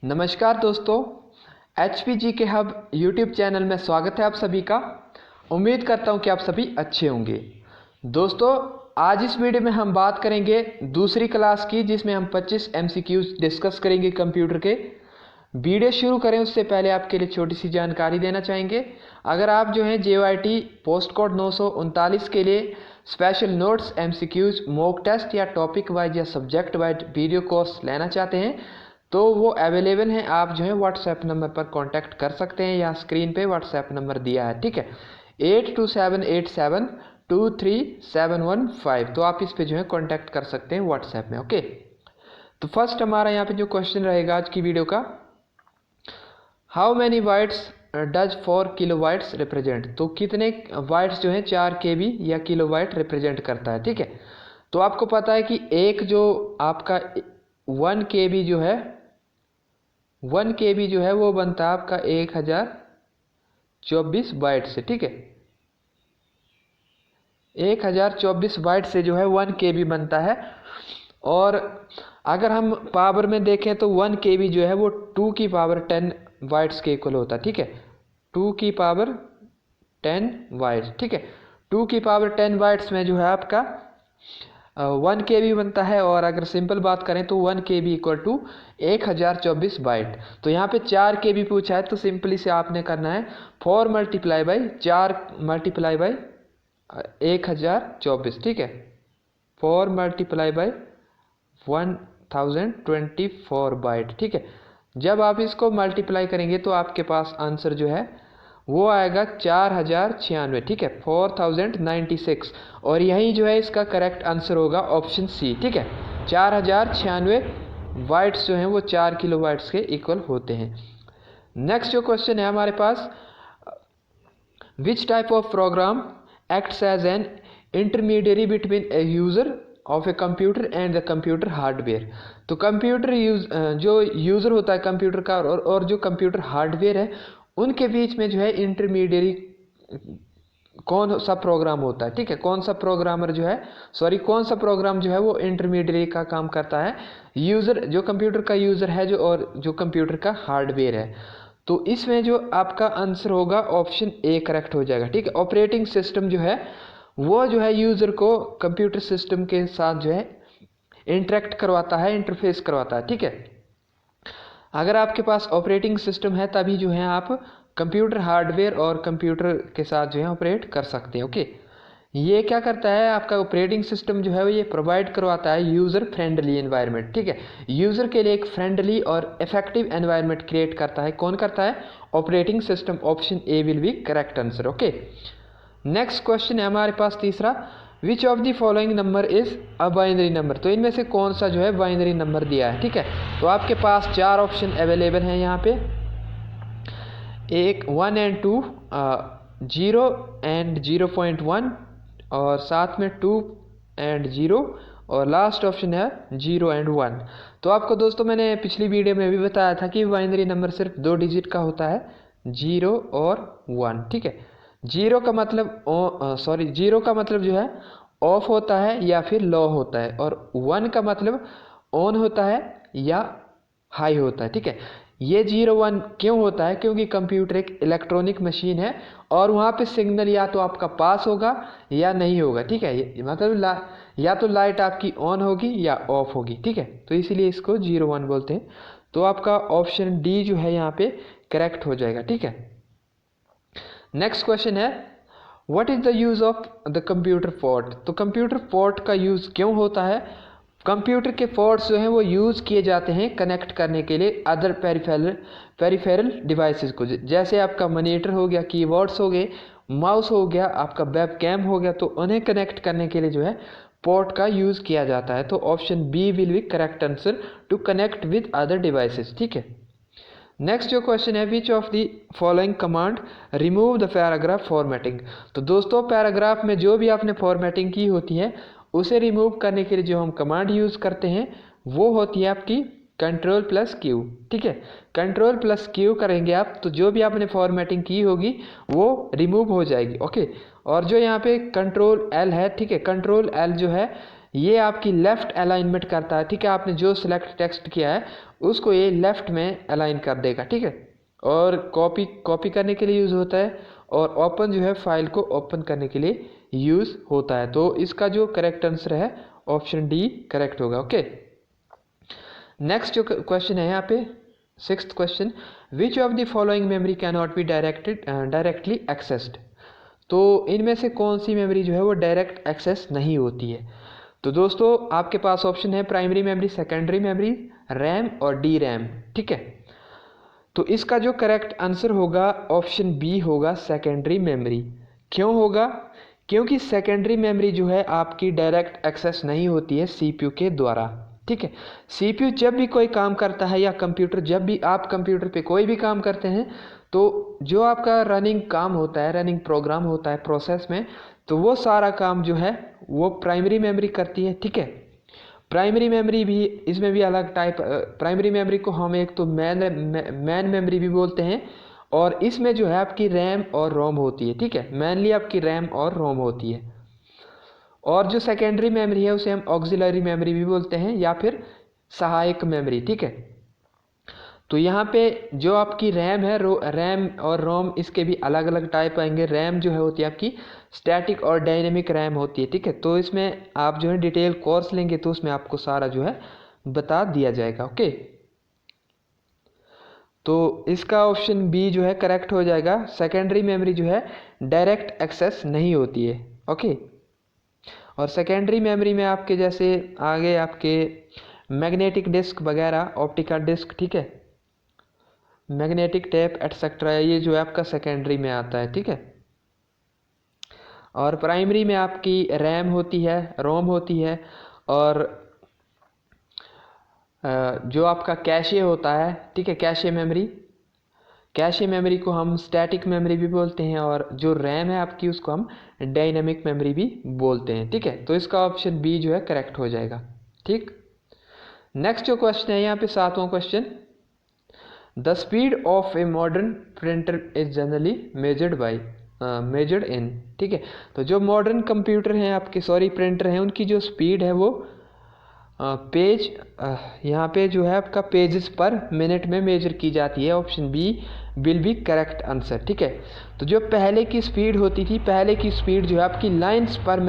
नमस्कार दोस्तों, HPG के हब यूट्यूब चैनल में स्वागत है आप सभी का। उम्मीद करता हूं कि आप सभी अच्छे होंगे। दोस्तों, आज इस वीडियो में हम बात करेंगे दूसरी क्लास की, जिसमें हम 25 MCQs डिस्कस करेंगे कंप्यूटर के। वीडियो शुरू करें उससे पहले आपके लिए छोटी सी जानकारी देना चाहेंगे। अगर आप जो हैं JYT पोस्ट कोड 939 के लिए special notes, MCQs, mock test या टॉपिक वाइज या सब्जेक्ट वाइज वीडियो कोर्स लेना चाहते हैं तो वो अवेलेबल हैं। आप जो है व्हाट्सएप नंबर पर कांटेक्ट कर सकते हैं, या स्क्रीन पे व्हाट्सएप नंबर दिया है, ठीक है, 8278723715। तो आप इस पे जो है कांटेक्ट कर सकते हैं व्हाट्सएप में। ओके, तो फर्स्ट हमारा यहाँ पे जो क्वेश्चन रहेगा आज की वीडियो का, how many watts does 4 kilowatts represent. तो कितने वाइट्स जो है 4 KB या किलोवाइट रिप्रेजेंट करता है, ठीक है। तो आपको पता है कि एक जो आपका 1 KB जो है 1 KB जो है वो बनता है आपका 1024 बाइट से, ठीक है। 1024 बाइट से जो है 1 KB बनता है। और अगर हम पावर में देखें तो 1 KB जो है वो 2 की पावर 10 बाइट्स के इक्वल होता है, ठीक है। 2 की पावर 10 बाइट्स, ठीक है। 2 की पावर 10 बाइट्स में जो है आपका 1 KB बनता है। और अगर सिंपल बात करें तो 1 KB इक्वल टू 1024 बाइट। तो यहाँ पे 4 KB पूछा है, तो सिंपली से आपने करना है 4 मल्टीप्लाई बाई 4 मल्टीप्लाई बाई 1024, ठीक है। 4 मल्टीप्लाई बाई 1024 बाइट, ठीक है। जब आप इसको मल्टीप्लाई करेंगे तो आपके पास आंसर जो है वो आएगा 4096, ठीक है, 4096। और यही जो है इसका करेक्ट आंसर होगा ऑप्शन सी, ठीक है। 4096 बाइट्स जो हैं वो 4 किलो बाइट्स के इक्वल होते हैं। नेक्स्ट जो क्वेश्चन है हमारे पास, which type of program acts as an intermediary between a user of a computer and the computer hardware. तो कंप्यूटर जो यूज़र होता है कंप्यूटर का और जो कंप्यूटर हार्डवेयर है, उनके बीच में जो है इंटरमीडियरी कौन सा प्रोग्राम होता है, ठीक है। कौन सा प्रोग्राम जो है वो इंटरमीडियरी का काम करता है, यूज़र जो कंप्यूटर का यूज़र है जो, और जो कंप्यूटर का हार्डवेयर है। तो इसमें जो आपका आंसर होगा ऑप्शन ए करेक्ट हो जाएगा, ठीक है। ऑपरेटिंग सिस्टम जो है वो जो है यूज़र को कंप्यूटर सिस्टम के साथ जो है इंटरेक्ट करवाता है, इंटरफेस करवाता है, ठीक है। अगर आपके पास ऑपरेटिंग सिस्टम है तभी जो है आप कंप्यूटर हार्डवेयर और कंप्यूटर के साथ जो है ऑपरेट कर सकते हैं। ओके, ये क्या करता है, आपका ऑपरेटिंग सिस्टम जो है वो ये प्रोवाइड करवाता है यूज़र फ्रेंडली एनवायरनमेंट, ठीक है। यूज़र के लिए एक फ्रेंडली और इफेक्टिव एनवायरनमेंट क्रिएट करता है। कौन करता है? Operating system. Option A will be correct answer. Okay, next question है हमारे पास तीसरा, विच of the following number is a binary number. तो इनमें से कौन सा जो है बाइनरी नंबर दिया है, ठीक है। तो आपके पास 4 ऑप्शन अवेलेबल हैं यहाँ पे, 1 एंड 2, 0 एंड 0.1, और साथ में 2 एंड 0, और लास्ट ऑप्शन है 0 एंड 1। तो आपको दोस्तों मैंने पिछली वीडियो में भी बताया था कि बाइनरी नंबर सिर्फ 2 डिजिट का होता है, 0 और 1, ठीक है। 0 का मतलब जो है ऑफ होता है या फिर लो होता है, और 1 का मतलब ऑन होता है या हाई होता है, ठीक है। ये 0 1 क्यों होता है? क्योंकि कंप्यूटर एक इलेक्ट्रॉनिक मशीन है और वहाँ पे सिग्नल या तो आपका पास होगा या नहीं होगा, ठीक है। मतलब या तो लाइट आपकी ऑन होगी या ऑफ होगी, ठीक है। तो इसीलिए इसको 0 1 बोलते हैं। तो आपका ऑप्शन डी जो है यहाँ पे करेक्ट हो जाएगा, ठीक है। नेक्स्ट क्वेश्चन है, what is the use of the computer port. तो कंप्यूटर पोर्ट का यूज़ क्यों होता है? कंप्यूटर के पोर्ट्स जो हैं वो यूज़ किए जाते हैं कनेक्ट करने के लिए अदर पेरिफेरल डिवाइसेस को, जैसे आपका मॉनिटर हो गया, कीबोर्ड्स हो गए, माउस हो गया, आपका वेब कैम हो गया। तो उन्हें कनेक्ट करने के लिए जो है पोर्ट का यूज़ किया जाता है। तो option B will be correct answer, to connect with other devices, ठीक है। नेक्स्ट जो क्वेश्चन है, which of the following command remove the paragraph formatting. तो दोस्तों पैराग्राफ में जो भी आपने फॉर्मेटिंग की होती है उसे रिमूव करने के लिए जो हम कमांड यूज़ करते हैं वो होती है आपकी Ctrl+Q, ठीक है। Ctrl+Q करेंगे आप तो जो भी आपने फॉर्मेटिंग की होगी वो रिमूव हो जाएगी। ओके, और जो यहाँ पे Ctrl+L है, ठीक है, Ctrl+L जो है ये आपकी लेफ़्ट अलाइनमेंट करता है, ठीक है। आपने जो सिलेक्ट टेक्स्ट किया है उसको ये लेफ़्ट में अलाइन कर देगा, ठीक है। और कॉपी करने के लिए यूज़ होता है, और ओपन जो है फाइल को ओपन करने के लिए यूज़ होता है। तो इसका जो करेक्ट आंसर है ऑप्शन डी करेक्ट होगा। ओके, नेक्स्ट जो क्वेश्चन है यहाँ पे 6th question, which of the following memory can not be directly accessed. तो इनमें से कौन सी मेमोरी जो है वो डायरेक्ट एक्सेस नहीं होती है। तो दोस्तों आपके पास ऑप्शन है primary memory, secondary memory, RAM और डी रैम, ठीक है। तो इसका जो करेक्ट आंसर होगा ऑप्शन बी होगा सेकेंडरी मेमोरी। क्यों होगा? क्योंकि सेकेंडरी मेमोरी जो है आपकी डायरेक्ट एक्सेस नहीं होती है सीपीयू के द्वारा, ठीक है। सीपीयू जब भी कोई काम करता है या कंप्यूटर, जब भी आप कंप्यूटर पे कोई भी काम करते हैं तो जो आपका रनिंग काम होता है, रनिंग प्रोग्राम होता है प्रोसेस में, तो वो सारा काम जो है वो प्राइमरी मेमोरी करती है, ठीक है। प्राइमरी मेमोरी भी, इसमें भी अलग टाइप, प्राइमरी मेमोरी को हम एक तो मैन मेमोरी भी बोलते हैं, और इसमें जो है आपकी रैम और रोम होती है, ठीक है। मेनली आपकी रैम और रोम होती है। और जो सेकेंडरी मेमोरी है उसे हम ऑक्सिलरी मेमोरी भी बोलते हैं या फिर सहायक मेमोरी, ठीक है। तो यहाँ पे जो आपकी रैम है, रैम और रोम, इसके भी अलग अलग टाइप आएंगे। रैम जो है होती है आपकी स्टैटिक और डायनेमिक रैम होती है, ठीक है। तो इसमें आप जो है डिटेल कोर्स लेंगे तो उसमें आपको सारा जो है बता दिया जाएगा। ओके, तो इसका ऑप्शन बी जो है करेक्ट हो जाएगा। सेकेंडरी मेमोरी जो है डायरेक्ट एक्सेस नहीं होती है। ओके, और सेकेंडरी मेमोरी में आपके जैसे आगे आपके मैग्नेटिक डिस्क वगैरह, ऑप्टिकल डिस्क, ठीक है, मैग्नेटिक टेप एटसेट्रा, ये जो है आपका सेकेंडरी में आता है, ठीक है। और प्राइमरी में आपकी रैम होती है, रोम होती है, और जो आपका कैशे होता है, ठीक है, कैशे मेमोरी को हम स्टैटिक मेमोरी भी बोलते हैं, और जो रैम है आपकी उसको हम डायनेमिक मेमोरी भी बोलते हैं, ठीक है। तो इसका ऑप्शन बी जो है करेक्ट हो जाएगा, ठीक। नेक्स्ट जो क्वेश्चन है यहाँ पे 7वां question, the speed of a modern printer is generally measured in, ठीक है। तो जो मॉडर्न कंप्यूटर हैं आपके, प्रिंटर हैं, उनकी जो स्पीड है वो पेज यहाँ पे जो है आपका पेजेस पर मिनट में मेजर की जाती है। Option B will be correct answer, ठीक है। तो जो पहले की स्पीड होती थी, पहले की स्पीड जो है आपकी लाइन्स पर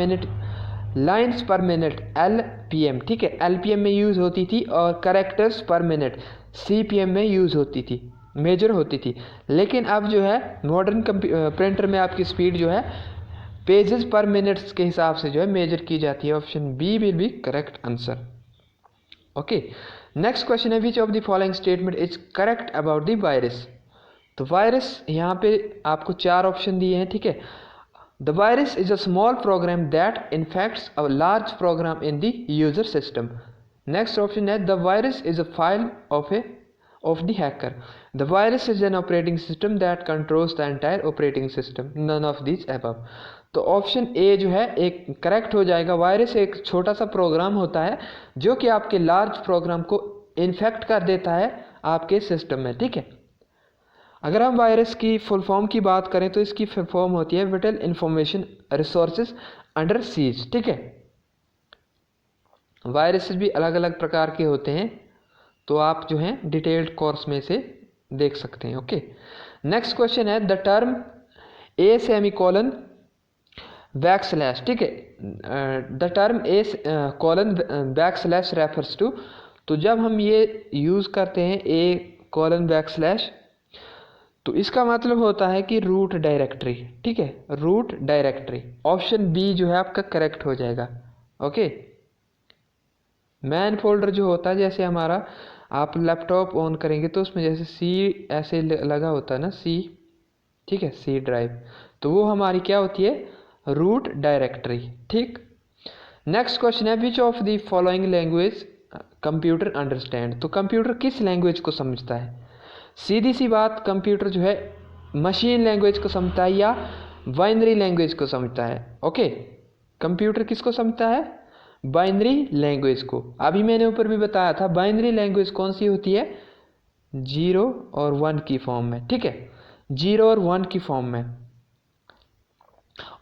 मिनट LPM, ठीक है, LPM में यूज़ होती थी, और कैरेक्टर्स पर मिनट CPM में यूज़ होती थी, मेजर होती थी। लेकिन अब जो है मॉडर्न प्रिंटर में आपकी स्पीड जो है पेजेस पर मिनट्स के हिसाब से जो है मेजर की जाती है। Option B will be correct answer. Okay, next question है, which of the following statement is correct about the virus. तो वायरस यहाँ पे आपको 4 ऑप्शन दिए हैं, ठीक है। The virus is a small program that infects a large program in the user system. Next option है, the virus is a file of the hacker. The virus is an operating system that controls the entire operating system. None of these above. तो option A जो है एक correct हो जाएगा। Virus एक छोटा सा प्रोग्राम होता है जो कि आपके लार्ज प्रोग्राम को इन्फेक्ट कर देता है आपके सिस्टम में, ठीक है। अगर हम वायरस की फुल फॉर्म की बात करें तो इसकी फुल फॉर्म होती है whittle information resources under seize, ठीक है। वायरसेस भी अलग अलग प्रकार के होते हैं, तो आप जो हैं डिटेल्ड कोर्स में से देख सकते हैं। ओके, नेक्स्ट क्वेश्चन है, the term A semicolon backslash, ठीक है, the term A colon backslash refers to. तो जब हम ये यूज़ करते हैं ए कोलन बैकस्लैश, तो इसका मतलब होता है कि रूट डायरेक्टरी, ठीक है, रूट डायरेक्टरी। ऑप्शन बी जो है आपका करेक्ट हो जाएगा। ओके, मैन फोल्डर जो होता है, जैसे हमारा आप लैपटॉप ऑन करेंगे तो उसमें जैसे सी ऐसे लगा होता है ना, सी, ठीक है, सी ड्राइव, तो वो हमारी क्या होती है, रूट डायरेक्टरी, ठीक। नेक्स्ट क्वेश्चन है, which of the following language computer understand. तो कंप्यूटर किस लैंग्वेज को समझता है। सीधी सी बात, कंप्यूटर जो है मशीन लैंग्वेज को समझता है या बाइनरी लैंग्वेज को समझता है। ओके, कंप्यूटर किसको समझता है, बाइनरी लैंग्वेज को। अभी मैंने ऊपर भी बताया था बाइनरी लैंग्वेज कौन सी होती है, 0 और 1 की फॉर्म में, ठीक है, 0 और 1 की फॉर्म में।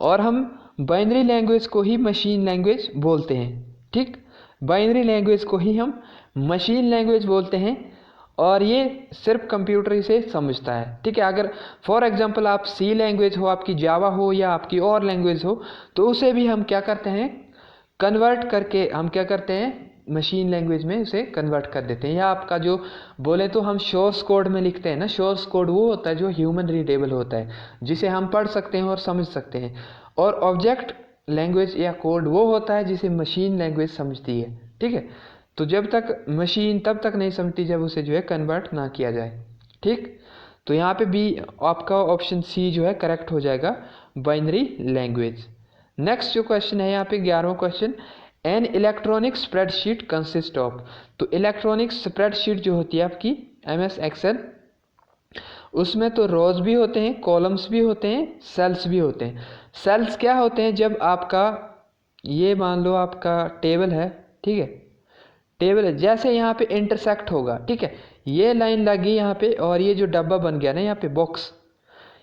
और हम बाइनरी लैंग्वेज को ही मशीन लैंग्वेज बोलते हैं, ठीक। बाइनरी लैंग्वेज को ही हम मशीन लैंग्वेज बोलते हैं और ये सिर्फ कंप्यूटर इसे समझता है, ठीक है। अगर फॉर एग्जांपल आप सी लैंग्वेज हो, आपकी जावा हो या आपकी और लैंग्वेज हो, तो उसे भी हम क्या करते हैं, कन्वर्ट करके हम क्या करते हैं, मशीन लैंग्वेज में उसे कन्वर्ट कर देते हैं। या आपका जो बोले तो हम सोर्स कोड में लिखते हैं ना, सोर्स कोड वो होता है जो ह्यूमन रीडेबल होता है, जिसे हम पढ़ सकते हैं और समझ सकते हैं। और ऑब्जेक्ट लैंग्वेज या कोड वो होता है जिसे मशीन लैंग्वेज समझती है, ठीक है। तो जब तक मशीन तब तक नहीं समझती जब उसे जो है कन्वर्ट ना किया जाए, ठीक। तो यहाँ पे भी आपका ऑप्शन सी जो है करेक्ट हो जाएगा, बाइनरी लैंग्वेज। नेक्स्ट जो क्वेश्चन है यहाँ पे 11वां question, an electronic spreadsheet consist of. तो इलेक्ट्रॉनिक स्प्रेडशीट जो होती है आपकी MS एक्सेल, उसमें तो रोज भी होते हैं, कॉलम्स भी होते हैं, सेल्स भी होते हैं। सेल्स क्या होते हैं, जब आपका ये मान लो आपका टेबल है, ठीक है, टेबल है, जैसे यहाँ पे इंटरसेक्ट होगा, ठीक है, ये लाइन लगी यहाँ पे और ये जो डब्बा बन गया ना यहाँ पे बॉक्स,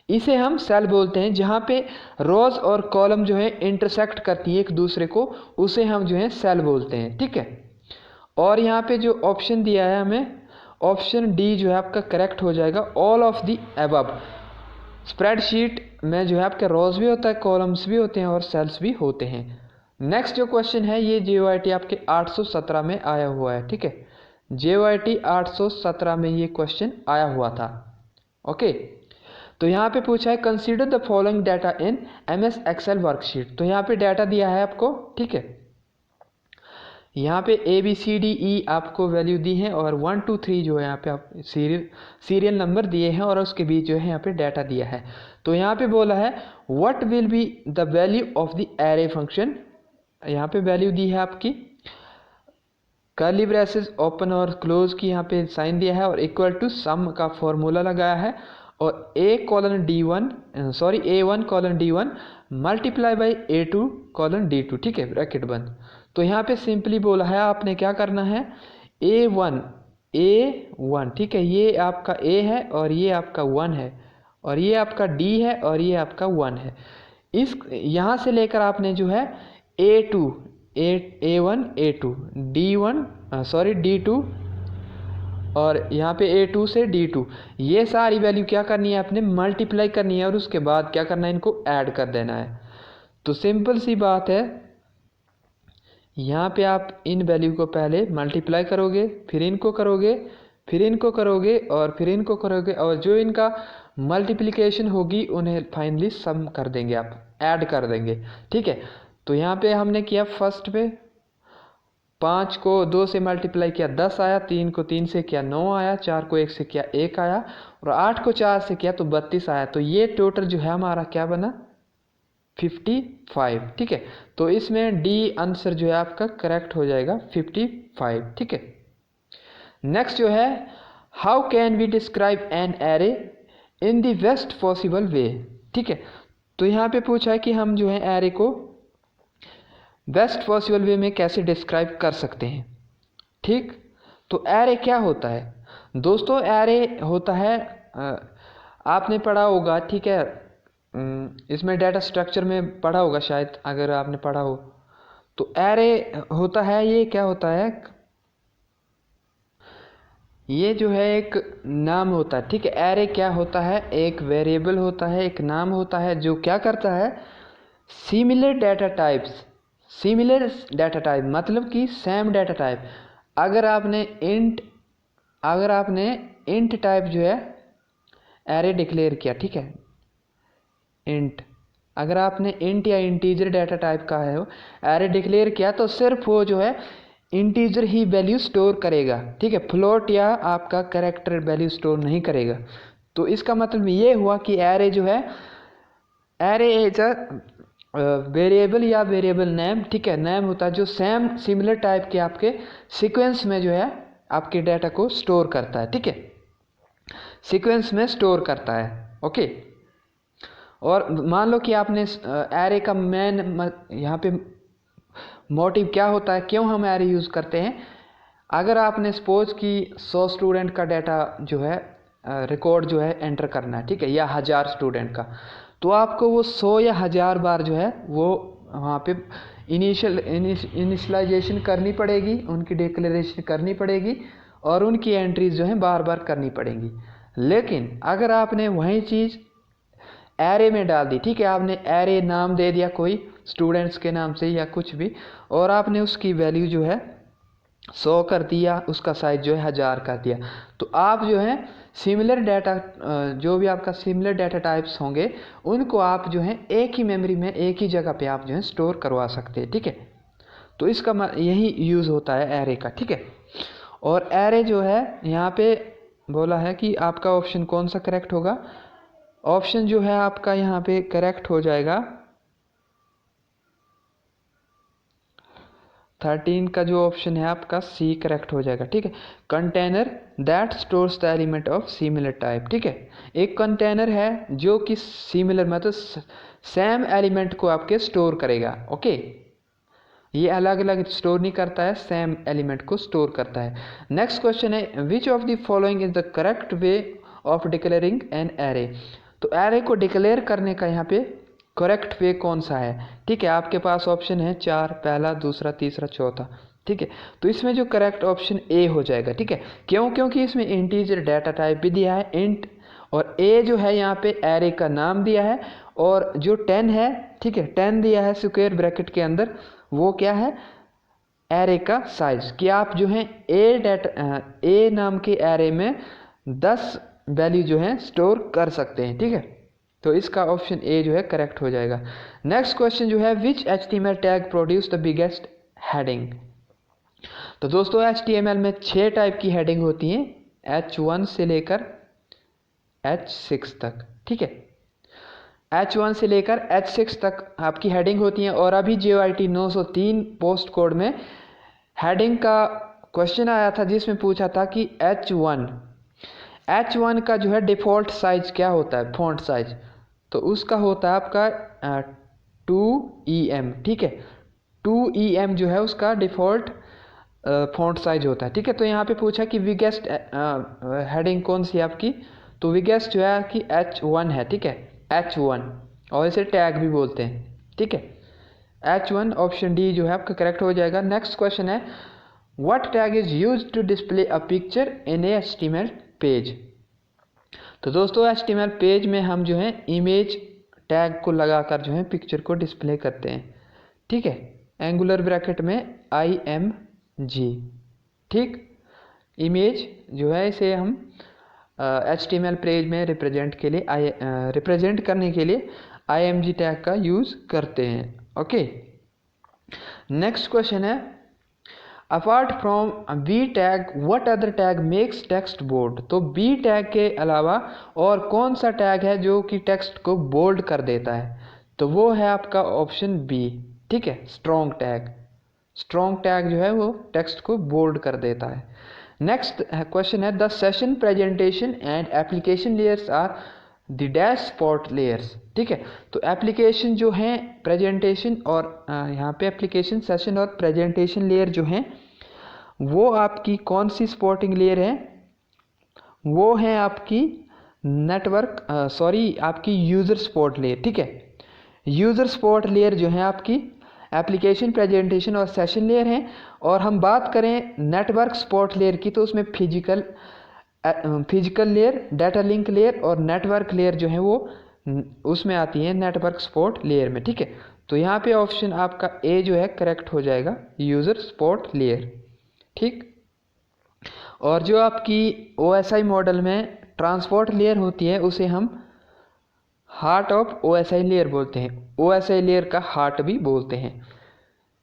इसे हम सेल बोलते हैं। जहाँ पे रोज और कॉलम जो है इंटरसेक्ट करती है एक दूसरे को, उसे हम जो है सेल बोलते हैं, ठीक है। और यहाँ पे जो ऑप्शन दिया है हमें, ऑप्शन डी जो है आपका करेक्ट हो जाएगा, all of the above. Spreadsheet में जो है आपके रोज भी होता है, कॉलम्स भी होते हैं और सेल्स भी होते हैं। नेक्स्ट जो क्वेश्चन है ये JOIT आपके 817 में आया हुआ है, ठीक है। JOIT 817 में ये क्वेश्चन आया हुआ था, ओके। तो यहाँ पे पूछा है consider the following data in MS Excel worksheet. तो यहाँ पे डाटा दिया है आपको, ठीक है। यहाँ पे ABCDE आपको वैल्यू दी है और 1 2 3 जो है यहाँ पे आप सीरियल नंबर दिए हैं और उसके बीच जो है यहाँ पे डाटा दिया है। तो यहाँ पे बोला है what will be the value of the array function. यहाँ पे वैल्यू दी है आपकी, कर्ली ब्रेसेस ओपन और क्लोज की यहाँ पे साइन दिया है और इक्वल टू सम का फॉर्मूला लगाया है और A1 D1 multiply by A2 D2, ठीक है, ब्रैकेट बंद। तो यहाँ पे सिंपली बोला है आपने क्या करना है, A1, ठीक है, ये आपका A है और ये आपका 1 है और ये आपका D है और ये आपका 1 है। इस यहाँ से लेकर आपने जो है A1 A2 D2 और यहाँ पे A2 से D2, ये सारी वैल्यू क्या करनी है, आपने मल्टीप्लाई करनी है और उसके बाद क्या करना है, इनको ऐड कर देना है। तो सिंपल सी बात है, यहाँ पे आप इन वैल्यू को पहले मल्टीप्लाई करोगे, फिर इनको करोगे, फिर इनको करोगे और फिर इनको करोगे और जो इनका मल्टीप्लिकेशन होगी उन्हें फाइनली सम कर देंगे, आप ऐड कर देंगे, ठीक है। तो यहाँ पे हमने किया, फर्स्ट पे 5 को 2 से मल्टीप्लाई किया 10 आया, 3 को 3 से किया 9 आया, 4 को 1 से किया 1 आया और 8 को 4 से किया तो 32 आया। तो ये टोटल जो है हमारा क्या बना, 55, ठीक है। तो इसमें डी आंसर जो है आपका करेक्ट हो जाएगा 55, ठीक है। नेक्स्ट जो है, how can we describe an array in the best possible way, ठीक है। तो यहाँ पे पूछा है कि हम जो है एरे को बेस्ट पॉसिबल वे में कैसे डिस्क्राइब कर सकते हैं, ठीक। तो एरे क्या होता है दोस्तों, एरे होता है, आपने पढ़ा होगा, ठीक है, इसमें डाटा स्ट्रक्चर में पढ़ा होगा शायद, अगर आपने पढ़ा हो तो एरे होता है, ये क्या होता है, ये जो है एक नाम होता है, ठीक है। एरे क्या होता है, एक वेरिएबल होता है, एक नाम होता है जो क्या करता है, similar data types, similar data type मतलब कि सेम डाटा टाइप। अगर आपने इंट टाइप जो है एरे डिक्लेयर किया, ठीक है, इंट, अगर आपने इंट या इंटीजर डाटा टाइप का है वो एरे डिक्लेयर किया तो सिर्फ वो जो है इंटीजर ही वैल्यू स्टोर करेगा, ठीक है, फ्लोट या आपका कैरेक्टर वैल्यू स्टोर नहीं करेगा। तो इसका मतलब ये हुआ कि एरे जो है, एरे इज अ वेरिएबल या वेरिएबल नेम, ठीक है, नेम होता है जो सेम सिमिलर टाइप के आपके सीक्वेंस में जो है आपके डाटा को स्टोर करता है, ठीक है, सीक्वेंस में स्टोर करता है, ओके। और मान लो कि आपने एरे का मेन यहाँ पे मोटिव क्या होता है, क्यों हम एरे यूज़ करते हैं, अगर आपने सपोज कि 100 स्टूडेंट का डाटा जो है रिकॉर्ड जो है एंटर करना है, ठीक है, या 1000 स्टूडेंट का, तो आपको वो 100 या 1000 बार जो है वो वहाँ पे इनिशियलाइजेशन करनी पड़ेगी, उनकी डिक्लेरेशन करनी पड़ेगी और उनकी एंट्रीज जो हैं बार बार करनी पड़ेंगी। लेकिन अगर आपने वही चीज़ एरे में डाल दी, ठीक है, आपने एरे नाम दे दिया कोई स्टूडेंट्स के नाम से या कुछ भी, और आपने उसकी वैल्यू जो है 100 कर दिया, उसका साइज जो है 1000 कर दिया, तो आप जो है सिमिलर डाटा, जो भी आपका सिमिलर डाटा टाइप्स होंगे उनको आप जो है एक ही मेमोरी में एक ही जगह पे आप जो है स्टोर करवा सकते हैं, ठीक है। तो इसका यही यूज़ होता है एरे का, ठीक है। और एरे जो है यहाँ पे बोला है कि आपका ऑप्शन कौन सा करेक्ट होगा। ऑप्शन जो है आपका यहाँ पे करेक्ट हो जाएगा 13 का जो ऑप्शन है आपका सी करेक्ट हो जाएगा, ठीक है। Container that stores the element of similar type, ठीक है। एक कंटेनर है जो कि सिमिलर मतलब सेम एलिमेंट को आपके स्टोर करेगा, ओके। ये अलग अलग स्टोर नहीं करता है, सेम एलिमेंट को स्टोर करता है। नेक्स्ट क्वेश्चन है which of the following is the correct way of declaring an array. तो एरे को डिक्लेयर करने का यहाँ पे करेक्ट वे कौन सा है, ठीक है। आपके पास ऑप्शन है 4, पहला, दूसरा, तीसरा, चौथा, ठीक है। तो इसमें जो करेक्ट ऑप्शन ए हो जाएगा, ठीक है। क्यों? क्योंकि इसमें इंटीजर डाटा टाइप भी दिया है इंट, और ए जो है यहाँ पे एरे का नाम दिया है, और जो 10 है, ठीक है, 10 दिया है स्क्वायर ब्रैकेट के अंदर, वो क्या है एरे का साइज, कि आप जो है ए नाम के एरे में 10 वैल्यू जो है स्टोर कर सकते हैं, ठीक है। तो इसका ऑप्शन ए जो है करेक्ट हो जाएगा। नेक्स्ट क्वेश्चन जो है विच HTML tag produce the biggest heading. तो दोस्तों HTML में 6 टाइप की हेडिंग होती हैं, H1 से लेकर H6 तक, ठीक है। H1 से लेकर H6 तक आपकी हेडिंग होती हैं। और अभी JOIT 903 पोस्ट कोड में हेडिंग का क्वेश्चन आया था जिसमें पूछा था कि H1 का जो है डिफ़ॉल्ट साइज क्या होता है, फॉन्ट साइज, तो उसका होता है आपका 2EM, ठीक है। 2EM जो है उसका डिफ़ॉल्ट फॉन्ट साइज होता है, ठीक है। तो यहाँ पे पूछा कि बिगेस्ट हेडिंग कौन सी है आपकी, तो बिगेस्ट जो है कि H1 है, ठीक है, H1, और इसे टैग भी बोलते हैं, ठीक है। H1 ऑप्शन डी जो है आपका करेक्ट हो जाएगा। नेक्स्ट क्वेश्चन है what tag is used to display a picture in a HTML page. तो दोस्तों HTML पेज में हम जो है इमेज टैग को लगाकर जो है पिक्चर को डिस्प्ले करते हैं, ठीक है, एंगुलर ब्रैकेट में IMG, ठीक। इमेज जो है इसे हम HTML पेज में रिप्रेजेंट करने के लिए IMG टैग का यूज़ करते हैं, ओके। नेक्स्ट क्वेश्चन है apart from B tag what other tag makes text bold. तो B टैग के अलावा और कौन सा टैग है जो कि टेक्स्ट को बोल्ड कर देता है, तो वो है आपका ऑप्शन बी, ठीक है, स्ट्रॉन्ग टैग। स्ट्रॉन्ग टैग जो है वो टेक्स्ट को बोल्ड कर देता है। नेक्स्ट क्वेश्चन है the session presentation and application layers are the dash spot layers, ठीक है। तो एप्लीकेशन जो है प्रेजेंटेशन और यहाँ पे एप्लीकेशन सेशन और प्रेजेंटेशन लेयर जो हैं वो आपकी कौन सी स्पॉटिंग लेयर है, वो है आपकी आपकी यूज़र स्पॉट लेयर, ठीक है। यूज़र स्पॉट लेयर जो है आपकी एप्लीकेशन प्रेजेंटेशन और सेशन लेयर हैं। और हम बात करें नेटवर्क स्पॉट लेयर की तो उसमें physical layer, data link layer और नेटवर्क लेयर जो है वो उसमें आती है नेटवर्क स्पॉट लेयर में, ठीक है। तो यहाँ पे ऑप्शन आपका ए जो है करेक्ट हो जाएगा, यूज़र स्पॉट लेयर, ठीक। और जो आपकी OSI मॉडल में ट्रांसपोर्ट लेयर होती है उसे हम हार्ट ऑफ OSI लेयर बोलते हैं, OSI लेयर का हार्ट भी बोलते हैं।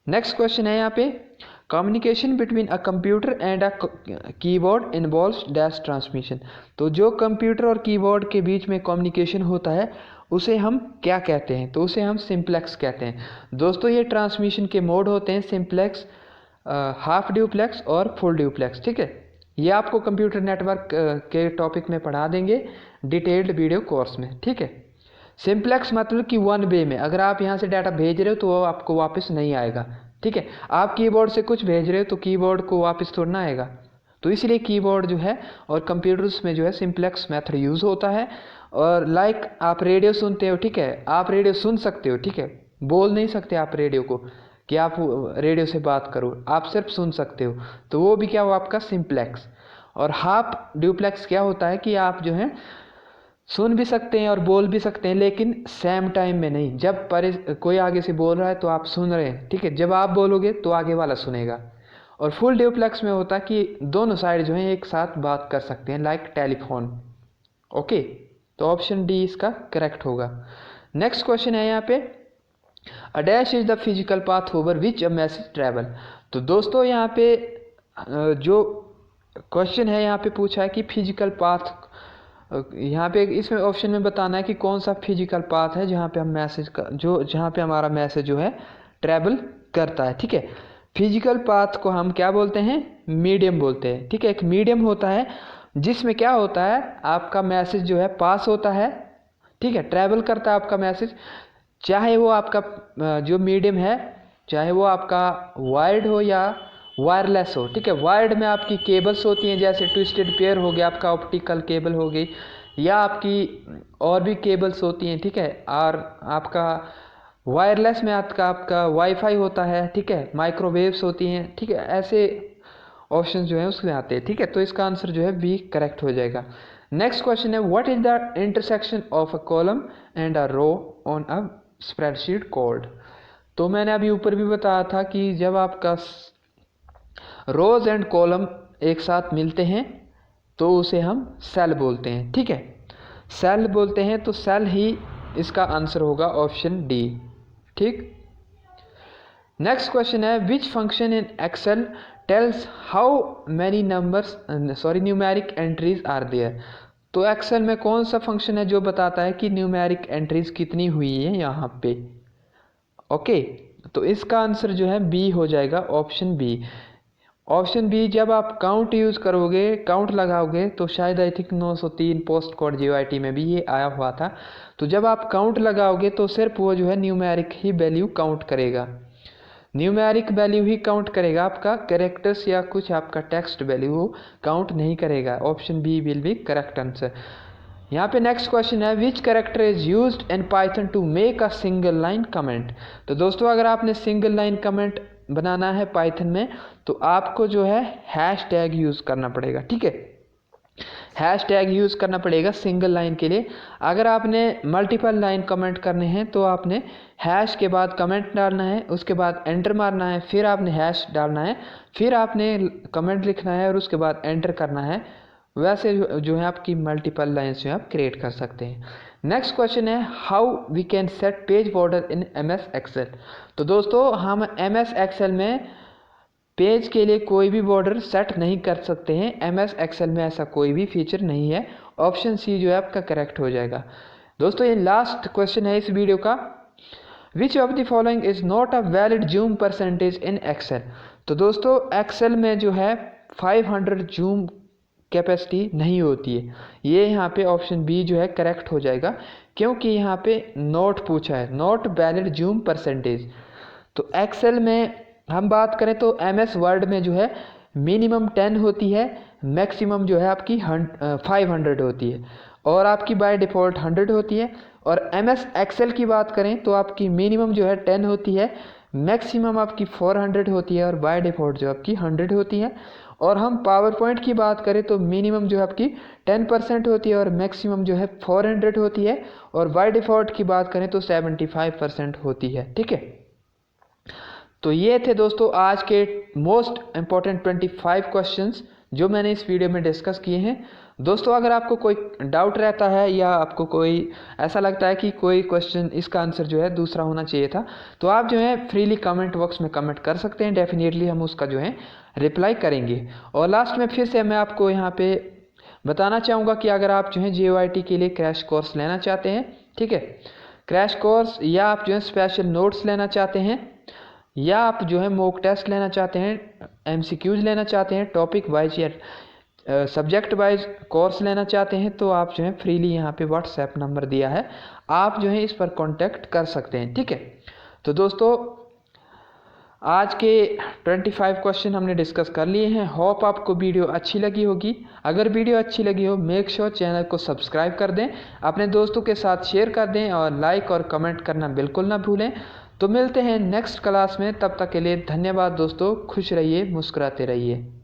नेक्स्ट क्वेश्चन है यहाँ पे communication between a computer and a keyboard involves dash transmission. तो जो कंप्यूटर और कीबोर्ड के बीच में कम्युनिकेशन होता है उसे हम क्या कहते हैं, तो उसे हम सिंप्लेक्स कहते हैं। दोस्तों ये ट्रांसमिशन के मोड होते हैं सिंप्लेक्स, हाफ ड्यूप्लेक्स और फुल ड्यूप्लेक्स, ठीक है। ये आपको कंप्यूटर नेटवर्क के टॉपिक में पढ़ा देंगे डिटेल्ड वीडियो कोर्स में, ठीक है। सिंप्लेक्स मतलब कि वन वे में, अगर आप यहाँ से डाटा भेज रहे हो तो वो आपको वापस नहीं आएगा, ठीक है। आप कीबोर्ड से कुछ भेज रहे हो तो कीबोर्ड को वापस थोड़ा ना आएगा, तो इसलिए कीबोर्ड जो है और कंप्यूटर्स में जो है सिंप्लेक्स मेथड यूज़ होता है। और लाइक आप रेडियो सुनते हो, ठीक है, आप रेडियो सुन सकते हो, ठीक है, बोल नहीं सकते आप रेडियो को कि आप रेडियो से बात करो, आप सिर्फ सुन सकते हो, तो वो भी क्या हुआ आपका सिंप्लेक्स। और हाफ ड्यूप्लेक्स क्या होता है कि आप जो है सुन भी सकते हैं और बोल भी सकते हैं, लेकिन सेम टाइम में नहीं। जब कोई आगे से बोल रहा है तो आप सुन रहे हैं, ठीक है, जब आप बोलोगे तो आगे वाला सुनेगा। और फुल ड्यूप्लेक्स में होता है कि दोनों साइड जो है एक साथ बात कर सकते हैं, लाइक टेलीफोन। ओके, तो ऑप्शन डी इसका करेक्ट होगा। नेक्स्ट क्वेश्चन है यहाँ पे, a dash is the physical path over which a message travel. तो दोस्तों यहाँ पे जो क्वेश्चन है यहाँ पे पूछा है कि फिजिकल पाथ, यहाँ पे इसमें ऑप्शन में बताना है कि कौन सा फिजिकल पाथ है जहाँ पे हम मैसेज का जहाँ पे हमारा मैसेज जो है ट्रैवल करता है, ठीक है। फिजिकल पाथ को हम क्या बोलते हैं, मीडियम बोलते हैं, ठीक है। एक मीडियम होता है जिसमें क्या होता है, आपका मैसेज जो है पास होता है, ठीक है, ट्रैवल करता है आपका मैसेज, चाहे वो आपका जो मीडियम है, चाहे वो आपका वायर्ड हो या वायरलेस हो, ठीक है। वायर्ड में आपकी केबल्स होती हैं, जैसे ट्विस्टेड पेयर हो गया, आपका ऑप्टिकल केबल हो गई, या आपकी और भी केबल्स होती हैं, ठीक है। और आपका वायरलेस में आपका वाईफाई होता है, ठीक है, माइक्रोवेव्स होती हैं, ठीक है। ऐसे ऑप्शन जो है उसमें आते हैं, ठीक है। तो इसका आंसर जो है बी करेक्ट हो जाएगा। नेक्स्ट क्वेश्चन है, what is the intersection of a column and a row on a spreadsheet code. तो मैंने अभी ऊपर भी बताया था कि जब आपका रोज एंड कॉलम एक साथ मिलते हैं तो उसे हम सेल बोलते हैं, ठीक है, सेल बोलते हैं। तो सेल ही इसका आंसर होगा, ऑप्शन डी, ठीक। नेक्स्ट क्वेश्चन है, which function in Excel tells how many numeric entries are there. तो एक्सेल में कौन सा फंक्शन है जो बताता है कि न्यूमेरिक एंट्रीज कितनी हुई है यहाँ पे। ओके, तो इसका आंसर जो है बी हो जाएगा, ऑप्शन बी। ऑप्शन बी, जब आप काउंट यूज़ करोगे, काउंट लगाओगे, तो शायद I think 903 post code JYT में भी ये आया हुआ था। तो जब आप काउंट लगाओगे तो सिर्फ वो जो है न्यूमेरिक ही वैल्यू काउंट करेगा, न्यूमेरिक वैल्यू ही काउंट करेगा, आपका कैरेक्टर्स या कुछ आपका टेक्स्ट वैल्यू काउंट नहीं करेगा। Option B will be correct answer. यहाँ पे नेक्स्ट क्वेश्चन है, which character is used in Python to make a single line comment. तो दोस्तों अगर आपने सिंगल लाइन कमेंट बनाना है पाइथन में तो आपको जो है हैश टैग यूज़ करना पड़ेगा, ठीक है, हैश टैग यूज़ करना पड़ेगा सिंगल लाइन के लिए। अगर आपने मल्टीपल लाइन कमेंट करने हैं तो आपने हैश के बाद कमेंट डालना है, उसके बाद एंटर मारना है, फिर आपने हैश डालना है, फिर आपने कमेंट लिखना है और उसके बाद एंटर करना है। वैसे जो है आपकी मल्टीपल लाइन्स जो है आप क्रिएट कर सकते हैं। नेक्स्ट क्वेश्चन है, how we can set page border in MS Excel. तो दोस्तों हम MS एक्सेल में पेज के लिए कोई भी बॉर्डर सेट नहीं कर सकते हैं, MS एक्सेल में ऐसा कोई भी फीचर नहीं है। ऑप्शन सी जो है आपका करेक्ट हो जाएगा। दोस्तों ये लास्ट क्वेश्चन है इस वीडियो का, which of the following is not a valid zoom percentage in Excel. तो दोस्तों एक्सेल में जो है 500 जूम कैपेसिटी नहीं होती है, ये यहाँ पे ऑप्शन बी जो है करेक्ट हो जाएगा, क्योंकि यहाँ पे नॉट पूछा है, नॉट वैलिड जूम परसेंटेज। तो एक्सेल में हम बात करें तो MS वर्ड में जो है मिनिमम 10 होती है, मैक्सिमम जो है आपकी 500 होती है, और आपकी बाय डिफ़ॉल्ट 100 होती है। और MS एक्सेल की बात करें तो आपकी मिनिमम जो है 10 होती है, मैक्सिमम आपकी 400 होती है, और बाय डिफ़ॉल्ट जो आपकी 100 होती है। और हम पावर पॉइंट की बात करें तो मिनिमम जो है आपकी 10% होती है और मैक्सिमम जो है 400 होती है, और बाय डिफ़ॉल्ट की बात करें तो 75% होती है, ठीक है। तो ये थे दोस्तों आज के मोस्ट इम्पॉर्टेंट 25 क्वेश्चंस जो मैंने इस वीडियो में डिस्कस किए हैं। दोस्तों अगर आपको कोई डाउट रहता है या आपको कोई ऐसा लगता है कि कोई क्वेश्चन इसका आंसर जो है दूसरा होना चाहिए था, तो आप जो है फ्रीली कमेंट बॉक्स में कमेंट कर सकते हैं, डेफिनेटली हम उसका जो है रिप्लाई करेंगे। और लास्ट में फिर से मैं आपको यहाँ पे बताना चाहूँगा कि अगर आप जो है JYT के लिए क्रैश कोर्स लेना चाहते हैं, ठीक है, क्रैश कोर्स, या आप जो है स्पेशल नोट्स लेना चाहते हैं, या आप जो है मॉक टेस्ट लेना चाहते हैं, MCQs लेना चाहते हैं, टॉपिक वाइज या सब्जेक्ट वाइज कोर्स लेना चाहते हैं, तो आप जो है फ्रीली यहाँ पे WhatsApp नंबर दिया है, आप जो है इस पर कांटेक्ट कर सकते हैं, ठीक है। तो दोस्तों आज के 25 क्वेश्चन हमने डिस्कस कर लिए हैं। होप आपको वीडियो अच्छी लगी होगी। अगर वीडियो अच्छी लगी हो मेक श्योर चैनल को सब्सक्राइब कर दें, अपने दोस्तों के साथ शेयर कर दें, और लाइक और कमेंट करना बिल्कुल ना भूलें। तो मिलते हैं नेक्स्ट क्लास में, तब तक के लिए धन्यवाद दोस्तों। खुश रहिए, मुस्कुराते रहिए।